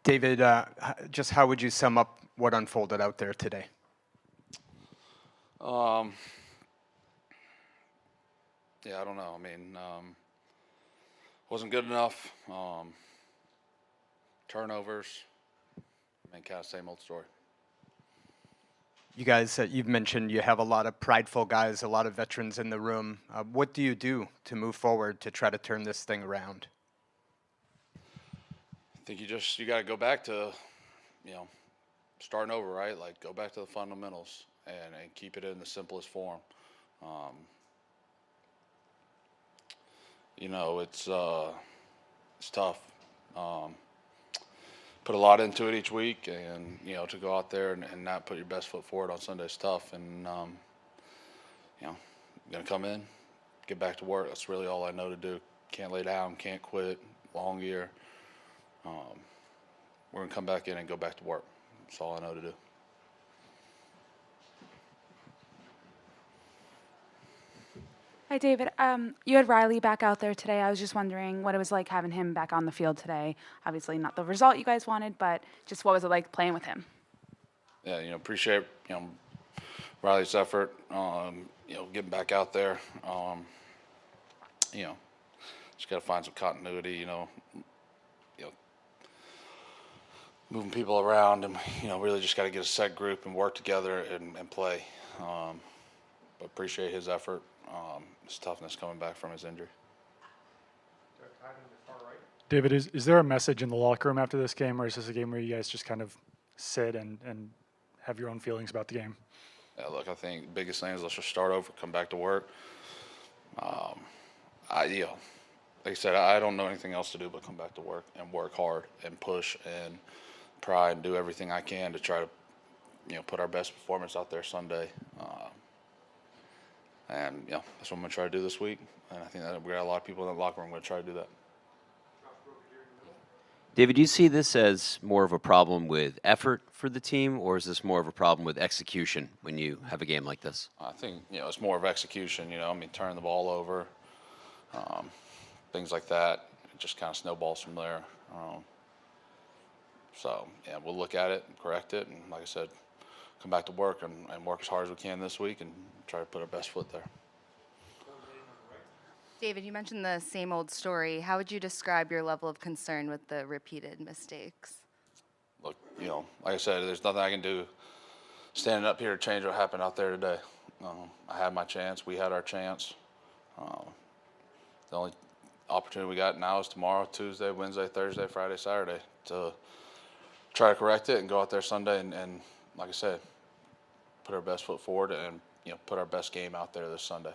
David, just how would you sum up what unfolded out there today? Um, yeah, I don't know. I mean, wasn't good enough. Turnovers. I mean, kind of same old story. You guys, you've mentioned you have a lot of prideful guys, a lot of veterans in the room. What do you do to move forward to try to turn this thing around? I think you got to go back to, you know, starting over, right? Like go back to the fundamentals and keep it in the simplest form. Um, it's tough. Um, put a lot into it each week, and to go out there and not put your best foot forward on Sunday is tough. And gonna come in, get back to work. That's really all I know to do. Can't lay down, can't quit. Long year. We're gonna come back in and go back to work. That's all I know to do. Hi, David. You had Riley back out there today. I was just wondering what it was like having him back on the field today. Obviously, not the result you guys wanted, but just what was it like playing with him? Yeah, appreciate Riley's effort. Getting back out there. You know, just got to find some continuity. You know, moving people around, and really just got to get a set group and work together and play. But appreciate his effort. His toughness coming back from his injury. David, is there a message in the locker room after this game, or is this a game where you guys just kind of sit and have your own feelings about the game? Yeah, look, I think the biggest thing is let's just start over, come back to work. Like I said, I don't know anything else to do but come back to work and work hard and push and try and do everything I can to try to, put our best performance out there Sunday. And that's what I'm gonna try to do this week. And I think that we got a lot of people in the locker room going to try to do that. David, do you see this as more of a problem with effort for the team, or is this more of a problem with execution when you have a game like this? I think it's more of execution. Turning the ball over, things like that. It just kind of snowballs from there. So yeah, we'll look at it and correct it, and like I said, come back to work and work as hard as we can this week and try to put our best foot there. David, you mentioned the same old story. How would you describe your level of concern with the repeated mistakes? Look, like I said, there's nothing I can do standing up here to change what happened out there today. I had my chance. We had our chance. The only opportunity we got now is tomorrow, Tuesday, Wednesday, Thursday, Friday, Saturday to try to correct it and go out there Sunday and like I said, put our best foot forward and put our best game out there this Sunday.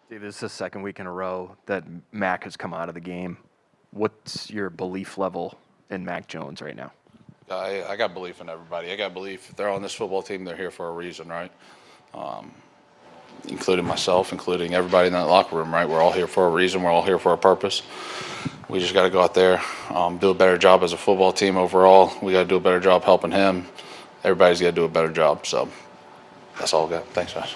David, this is the second week in a row that Mac has come out of the game. What's your belief level in Mac Jones right now? I got belief in everybody. I got belief. If they're on this football team, they're here for a reason, right? Including myself, including everybody in that locker room, right? We're all here for a reason. We're all here for a purpose. We just got to go out there, do a better job as a football team overall. We got to do a better job helping him. Everybody's got to do a better job. So that's all I got. Thanks, guys.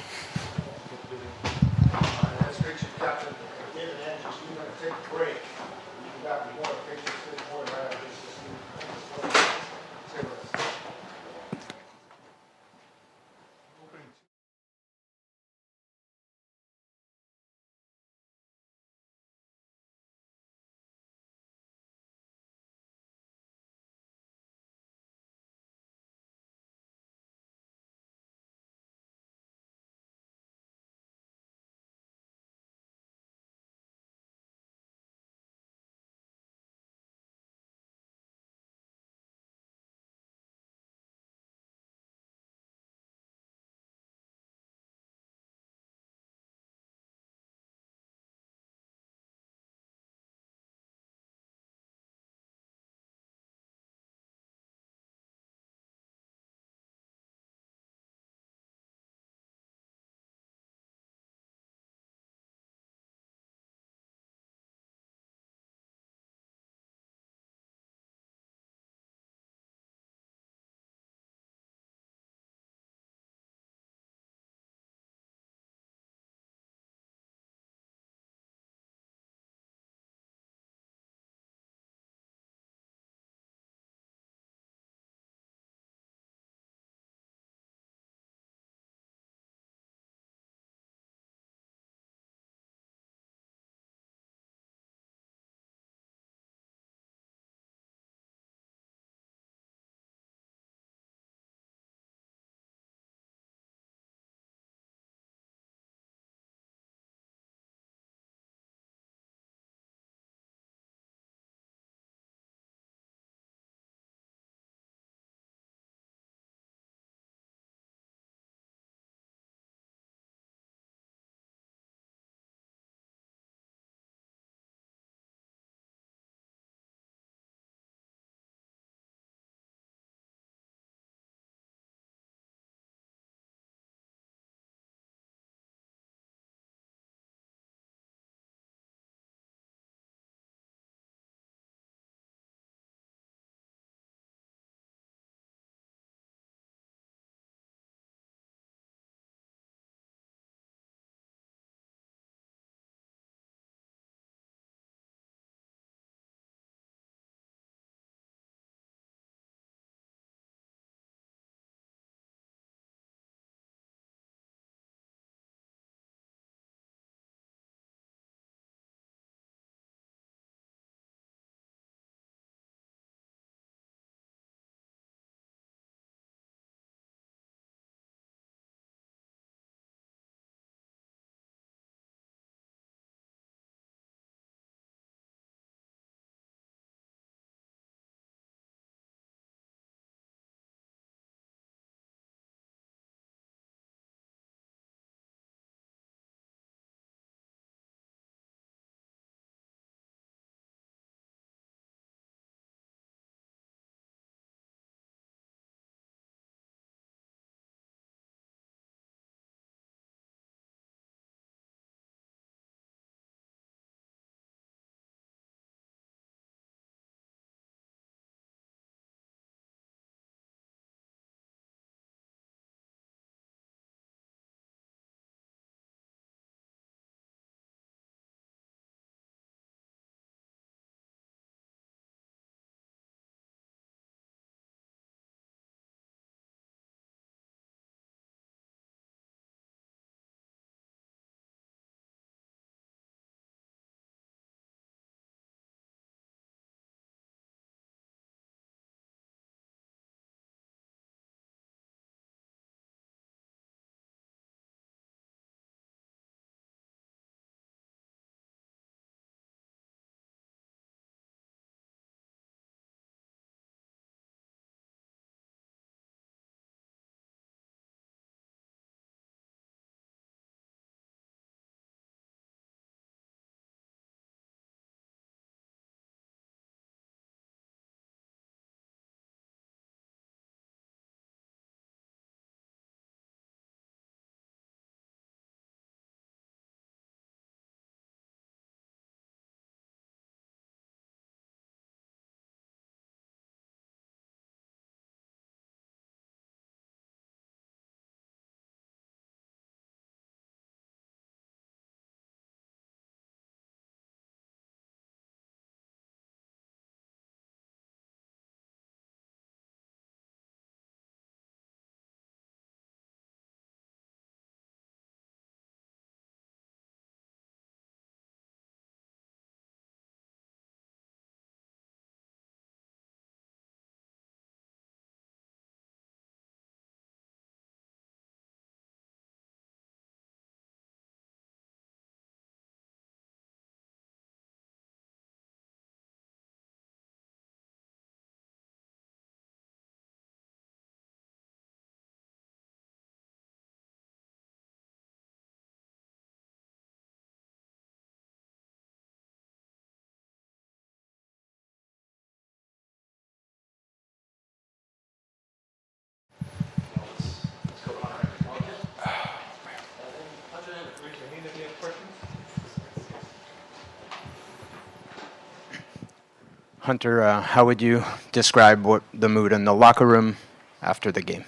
Hunter, how would you describe what the mood in the locker room after the game?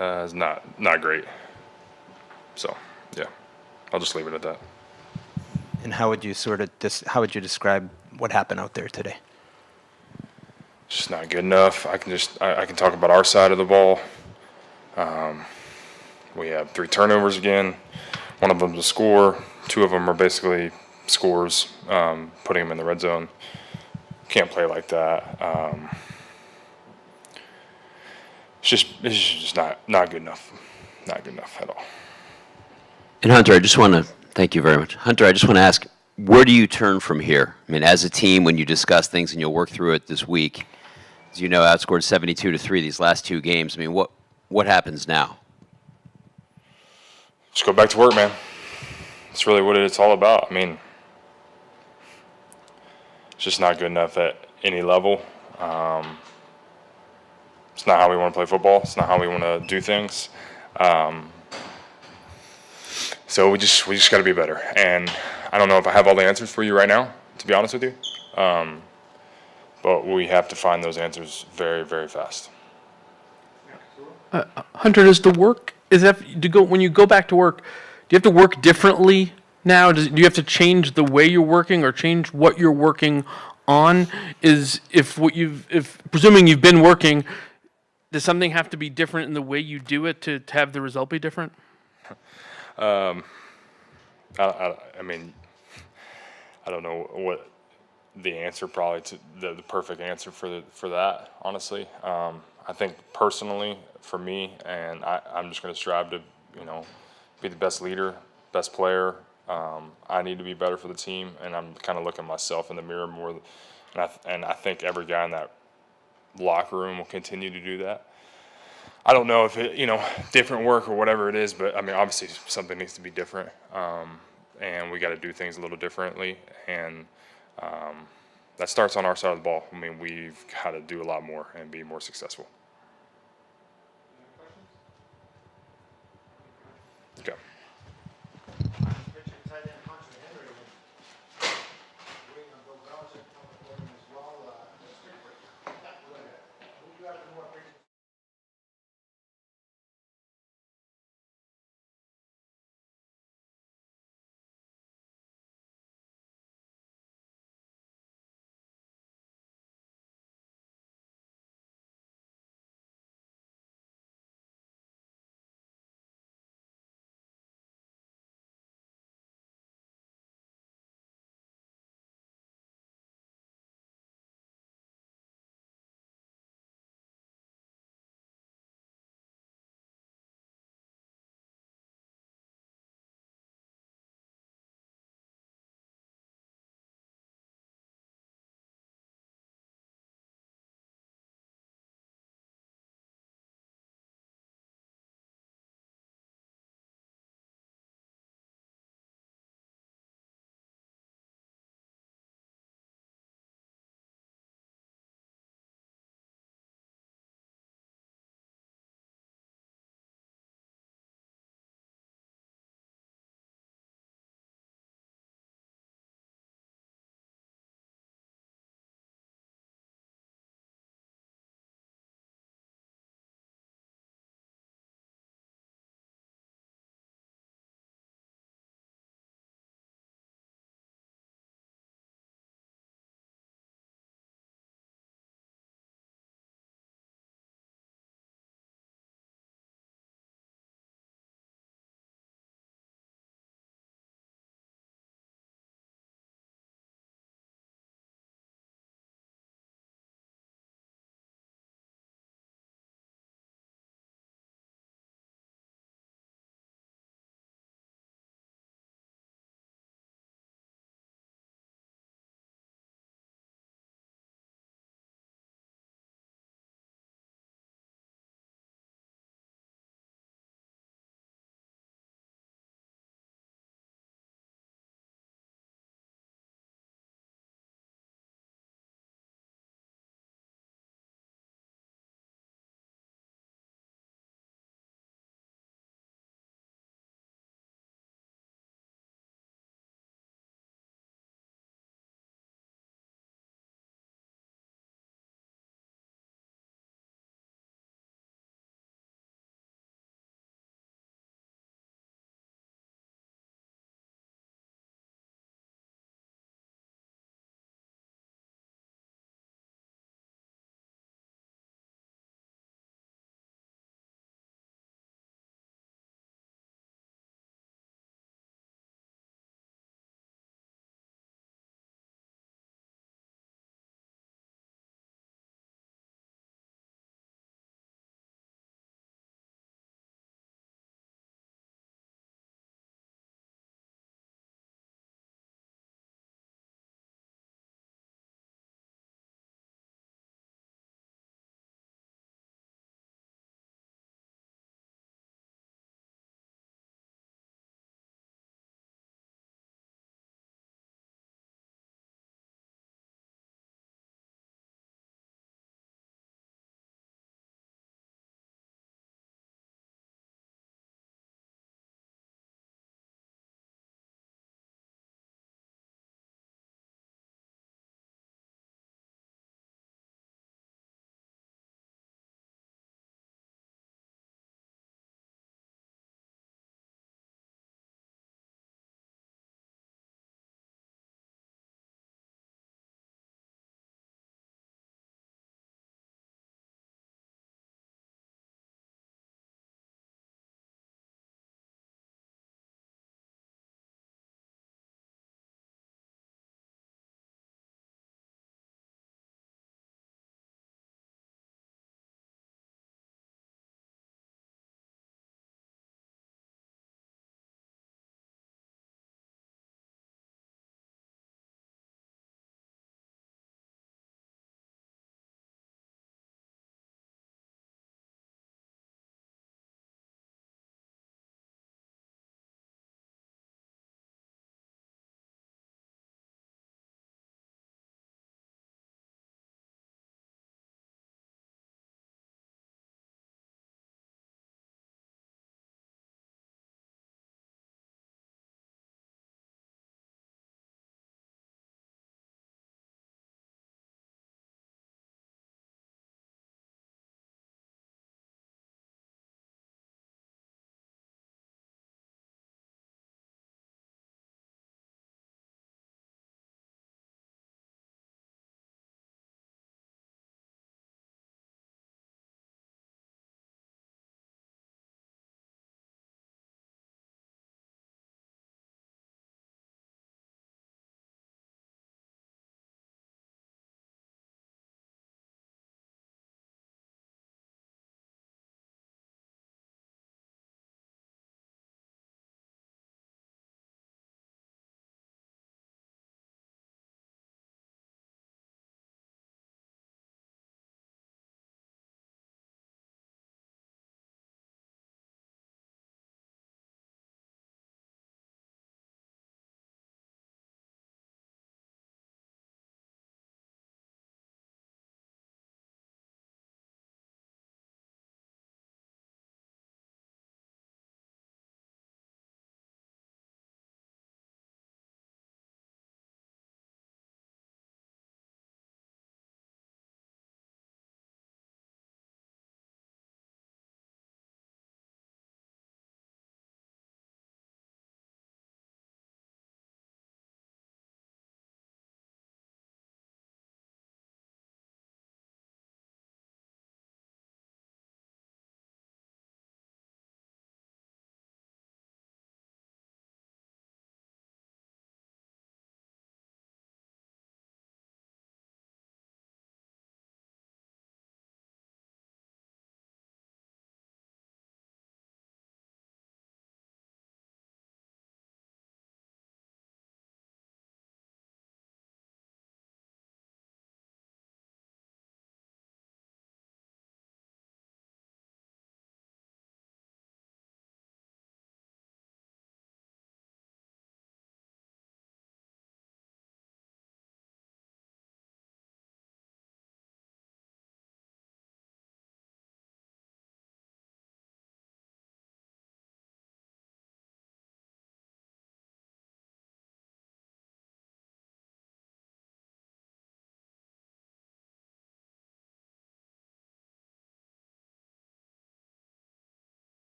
It's not great. So yeah, I'll just leave it at that. And how would you how would you describe what happened out there today? It's just not good enough. I can talk about our side of the ball. We have 3 turnovers again. One of them's a score. 2 of them are basically scores, putting them in the red zone. Can't play like that. It's just not good enough. Not good enough at all. And Hunter, I just want to thank you very much. Hunter, I just want to ask, where do you turn from here? I mean, as a team, when you discuss things and you'll work through it this week, as you know, outscored 72-3 these last 2 games. I mean, what happens now? Just go back to work, man. That's really what it's all about. I mean, it's just not good enough at any level. It's not how we want to play football. It's not how we want to do things. So we just got to be better. And I don't know if I have all the answers for you right now, to be honest with you. But we have to find those answers very, very fast. Hunter, does the work when you go back to work? Do you have to work differently now? Do you have to change the way you're working or change what you're working on? If presuming you've been working, does something have to be different in the way you do it to have the result be different? I mean, I don't know what the answer probably to the perfect answer for that, honestly. I think personally for me, and I'm just going to strive to, be the best leader, best player. I need to be better for the team, and I'm kind of looking myself in the mirror more. And I think every guy in that locker room will continue to do that. I don't know if it, different work or whatever it is, but I mean, obviously something needs to be different, and we got to do things a little differently, and that starts on our side of the ball. I mean, we've got to do a lot more and be more successful. Okay.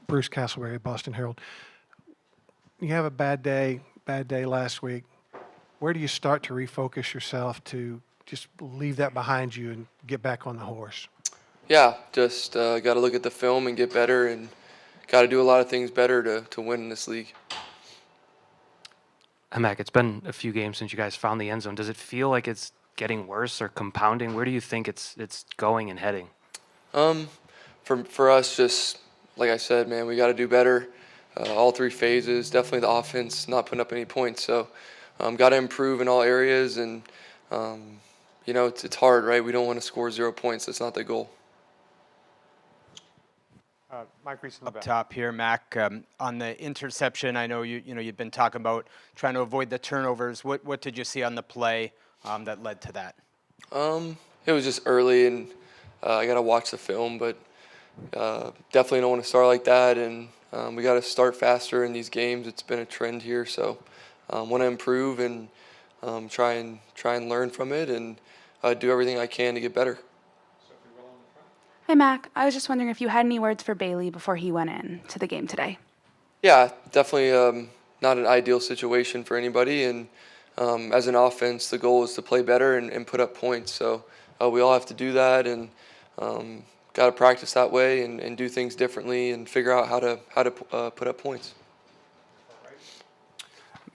Bruce Castleberry, Boston Herald. You have a bad day last week. Where do you start to refocus yourself to just leave that behind you and get back on the horse? Yeah, just got to look at the film and get better, and got to do a lot of things better to win in this league. Mac, it's been a few games since you guys found the end zone. Does it feel like it's getting worse or compounding? Where do you think it's going and heading? For us, just like I said, man, we got to do better. All three phases, definitely the offense not putting up any points. So, got to improve in all areas, and it's hard, right? We don't want to score 0 points. That's not the goal. Mike Reese in the Up back. top here, Mac, on the interception, I know you've been talking about trying to avoid the turnovers. What did you see on the play that led to that? It was just early, and I got to watch the film, but definitely don't want to start like that, and we got to start faster in these games. It's been a trend here, so want to improve and try and learn from it, and do everything I can to get better. Hey, Mac. I was just wondering if you had any words for Bailey before he went in to the game today. Yeah, definitely not an ideal situation for anybody, and as an offense, the goal is to play better and put up points. So we all have to do that, and got to practice that way and do things differently and figure out how to put up points.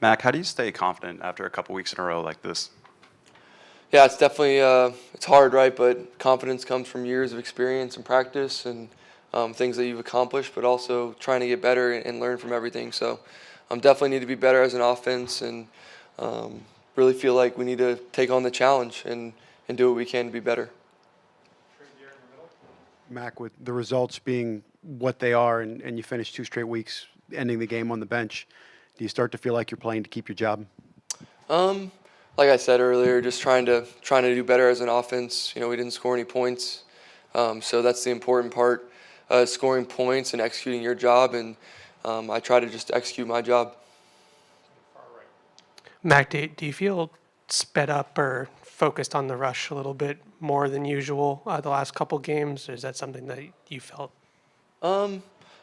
Mac, how do you stay confident after a couple weeks in a row like this? Yeah, it's definitely it's hard, right? But confidence comes from years of experience and practice and things that you've accomplished, but also trying to get better and learn from everything. So definitely need to be better as an offense, and really feel like we need to take on the challenge and do what we can to be better. Mac, with the results being what they are, and you finish 2 straight weeks ending the game on the bench, do you start to feel like you're playing to keep your job? Like I said earlier, just trying to do better as an offense. We didn't score any points, so that's the important part: scoring points and executing your job. And I try to just execute my job. Mac, do you feel sped up or focused on the rush a little bit more than usual the last couple games? Or is that something that you felt? I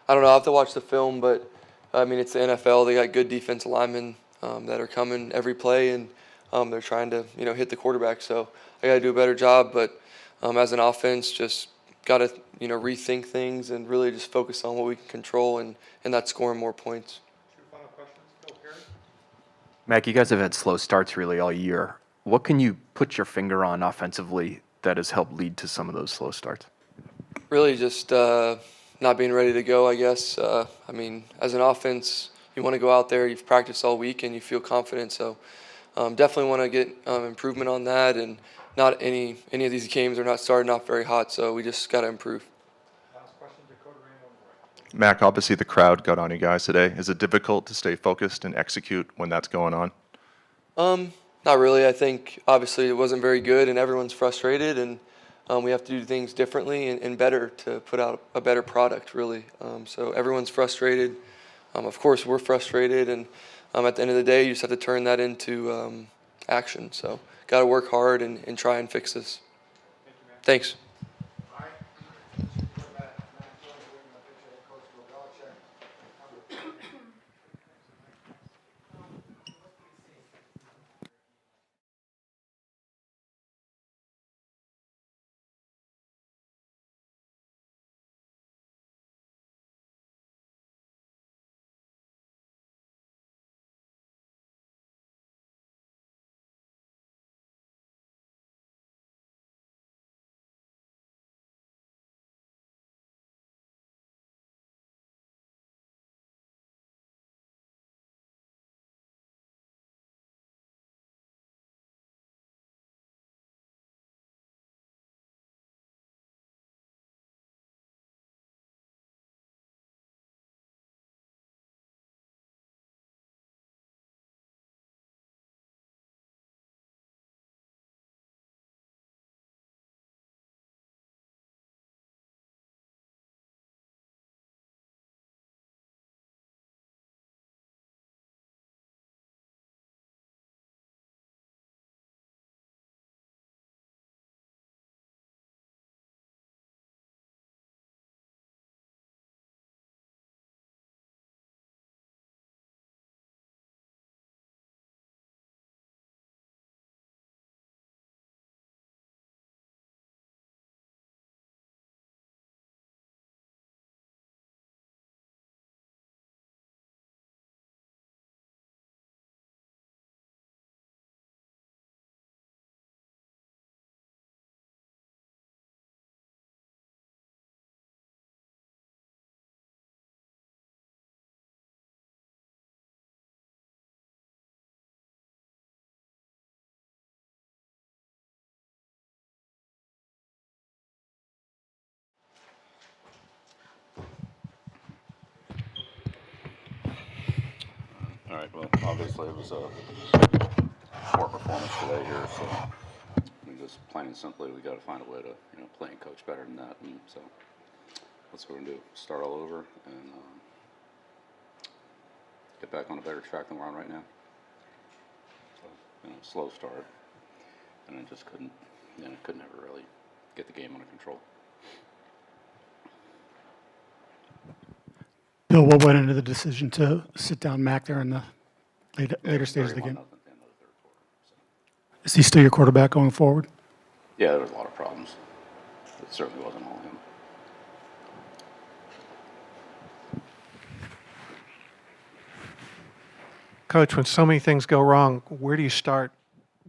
don't know. I have to watch the film, but I mean, it's the NFL. They got good defensive linemen that are coming every play, and they're trying to hit the quarterback. So I got to do a better job. But as an offense, just got to rethink things and really just focus on what we can control, and that's scoring more points. Mac, you guys have had slow starts really all year. What can you put your finger on offensively that has helped lead to some of those slow starts? Really just not being ready to go, I guess. I mean, as an offense, you want to go out there, you've practiced all week, and you feel confident. So definitely want to get improvement on that. And not any of these games are not starting off very hot, so we just got to improve. Mac, obviously the crowd got on you guys today. Is it difficult to stay focused and execute when that's going on? Not really. I think obviously it wasn't very good, and everyone's frustrated, and we have to do things differently and better to put out a better product, really. So everyone's frustrated. Of course, we're frustrated, and at the end of the day, you just have to turn that into action. So got to work hard and try and fix this. Thanks. Well, obviously it was a poor performance today here, so just plain and simply we got to find a way to play and coach better than that, and so that's what we're gonna do. Start all over and get back on a better track than we're on right now. So slow start, and I just couldn't ever really get the game under control. Bill, what went into the decision to sit down Mac there in the later stages of the game? Is he still your quarterback going forward? Yeah, there was a lot of problems. It certainly wasn't all him. Coach, when so many things go wrong, where do you start?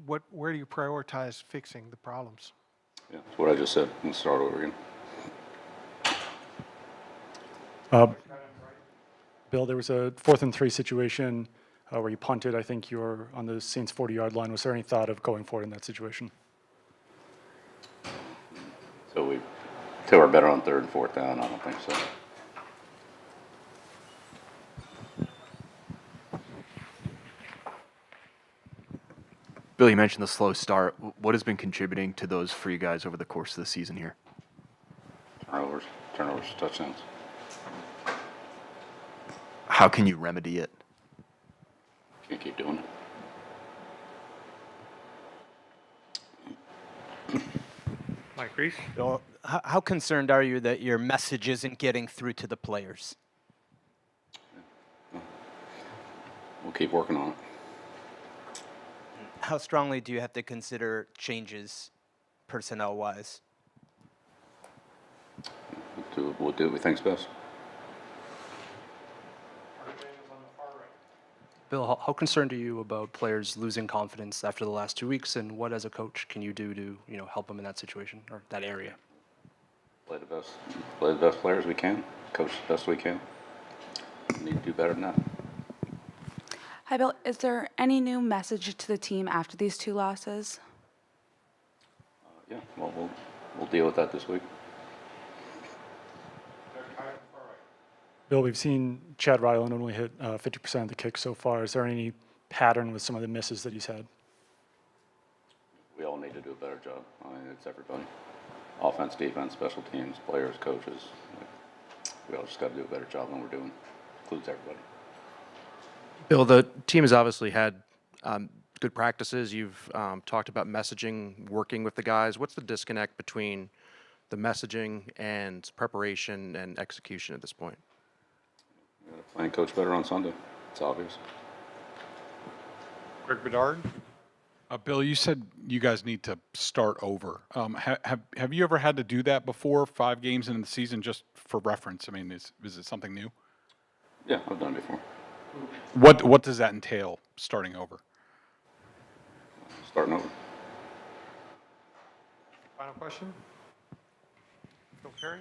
Where do you prioritize fixing the problems? Yeah, that's what I just said. Let's start over again. Bill, there was a 4th and 3 situation where you punted. I think you were on the Saints 40-yard line. Was there any thought of going forward in that situation? So we're better on 3rd and 4th down. I don't think so. Bill, you mentioned the slow start. What has been contributing to those for you guys over the course of the season here? Turnovers, touchdowns. How can you remedy it? Can't keep doing it. Mike Reese. Bill, how concerned are you that your message isn't getting through to the players? We'll keep working on it. How strongly do you have to consider changes personnel-wise? We'll do what we think's best. Bill, how concerned are you about players losing confidence after the last 2 weeks, and what as a coach can you do to help them in that situation or that area? Play the best players we can. Coach the best we can. We need to do better than that. Hi, Bill. Is there any new message to the team after these 2 losses? Yeah. Well, we'll deal with that this week. Bill, we've seen Chad Ryland only hit 50% of the kicks so far. Is there any pattern with some of the misses that he's had? We all need to do a better job. I mean, it's everybody. Offense, defense, special teams, players, coaches. We all just got to do a better job than we're doing. Includes everybody. Bill, the team has obviously had good practices. You've talked about messaging, working with the guys. What's the disconnect between the messaging and preparation and execution at this point? We got to play and coach better on Sunday. It's obvious. Greg Bedard. Bill, you said you guys need to start over. Have you ever had to do that before, 5 games into the season, just for reference? I mean, is it something new? Yeah, I've done it before. What does that entail, starting over? Starting over. Final question? Phil Perry?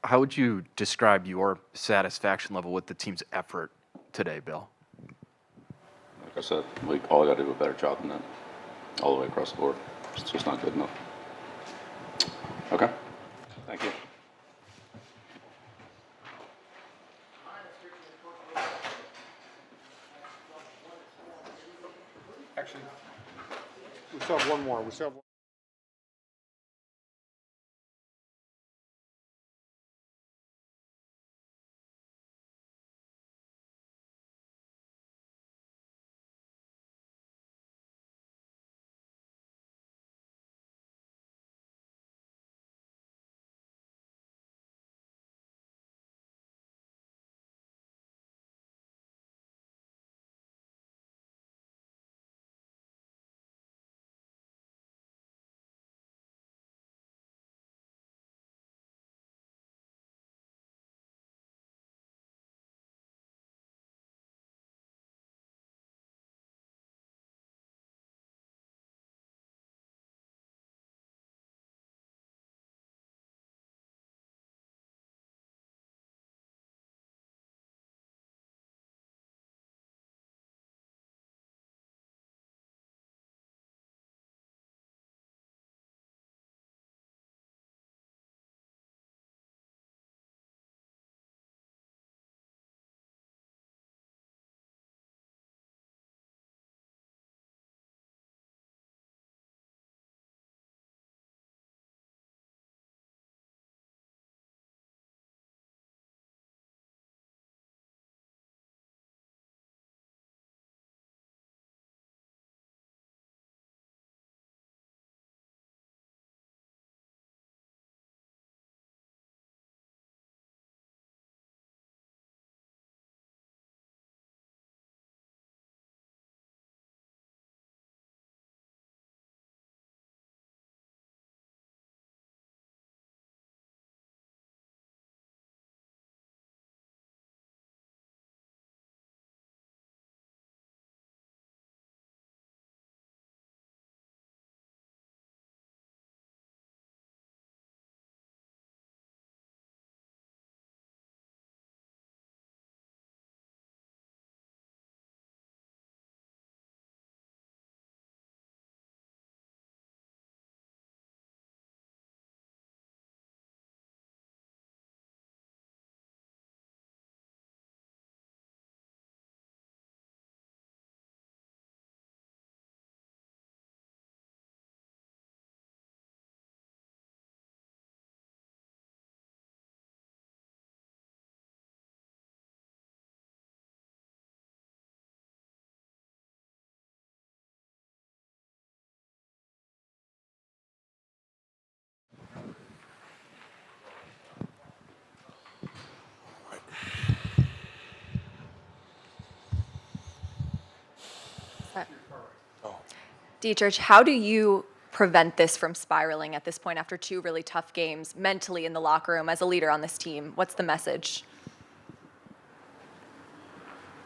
How would you describe your satisfaction level with the team's effort today, Bill? Like I said, we all got to do a better job than that. All the way across the board. It's just not good enough. Okay. Thank you. Actually, we still have one more. We still have Deatrich, how do you prevent this from spiraling at this point after 2 really tough games mentally in the locker room as a leader on this team? What's the message?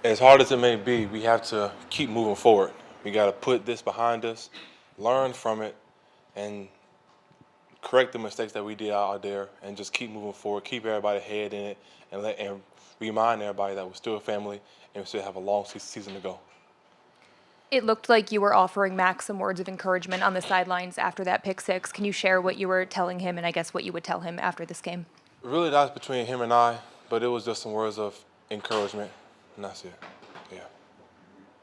As hard as it may be, we have to keep moving forward. We got to put this behind us, learn from it, and correct the mistakes that we did out there, and just keep moving forward, keep everybody head in it, and remind everybody that we're still a family and we still have a long season to go. It looked like you were offering Max some words of encouragement on the sidelines after that pick six. Can you share what you were telling him and I guess what you would tell him after this game? Really, that's between him and I, but it was just some words of encouragement, and that's it. Yeah.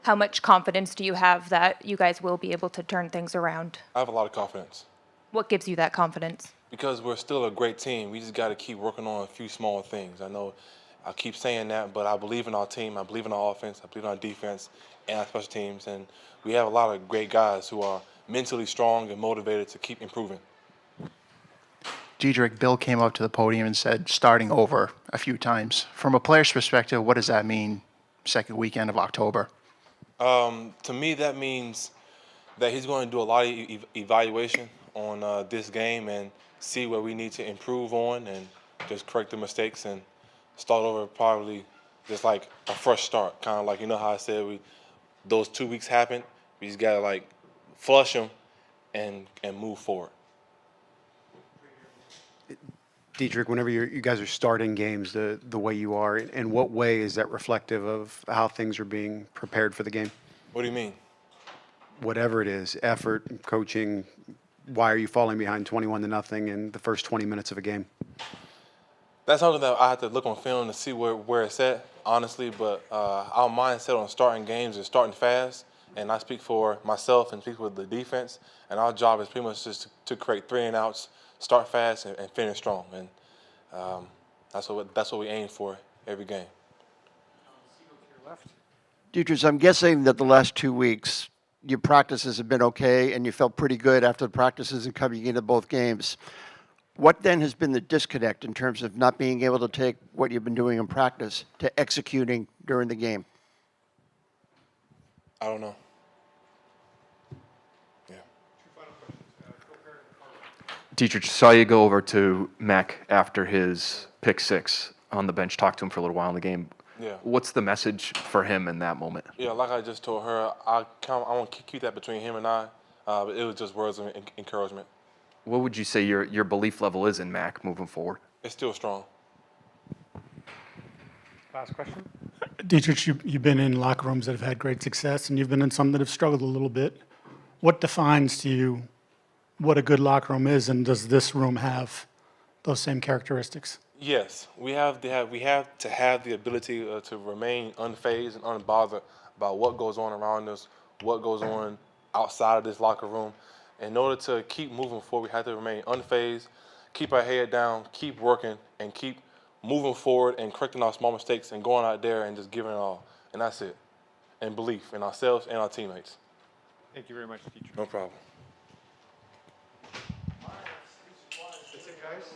How much confidence do you have that you guys will be able to turn things around? I have a lot of confidence What gives you that confidence? because we're still a great team. We just got to keep working on a few small things. I know I keep saying that, but I believe in our team. I believe in our offense. I believe in our defense and our special teams. And we have a lot of great guys who are mentally strong and motivated to keep improving. Deatrich, Bill came up to the podium and said starting over a few times. From a player's perspective, what does that mean, second weekend of October? To me, that means that he's going to do a lot of evaluation on this game and see where we need to improve on and just correct the mistakes and start over probably just like a fresh start. Kind of like, you know how I said those 2 weeks happened? We just got to like flush them and move forward. Deatrich, whenever you guys are starting games the way you are, in what way is that reflective of how things are being prepared for the game? What do you mean? Whatever it is, effort, coaching, why are you falling behind 21-0 in the first 20 minutes of a game? That's something that I have to look on film to see where it's at, honestly. But our mindset on starting games is starting fast. And I speak for myself and speak for the defense. And our job is pretty much just to create 3 and outs, start fast, and finish strong. And that's what we aim for every game. Deatrich, I'm guessing that the last 2 weeks, your practices have been okay, and you felt pretty good after the practices and coming into both games. What then has been the disconnect in terms of not being able to take what you've been doing in practice to executing during the game? I don't know. Deatrich, saw you go over to Mac after his pick six on the bench, talk to him for a little while in the game. Yeah. What's the message for him in that moment? Yeah, like I just told her, I want to keep that between him and I. But it was just words of encouragement. What would you say your belief level is in Mac moving forward? It's still strong. Last question. Deatrich, you've been in locker rooms that have had great success, and you've been in some that have struggled a little bit. What defines to you what a good locker room is, and does this room have those same characteristics? Yes, we have to have the ability to remain unfazed and unbothered about what goes on around us, what goes on outside of this locker room. In order to keep moving forward, we have to remain unfazed, keep our head down, keep working, and keep moving forward and correcting our small mistakes and going out there and just giving it all. And that's it. And belief in ourselves and our teammates. Thank you very much, Deatrich. No problem. That's it, guys.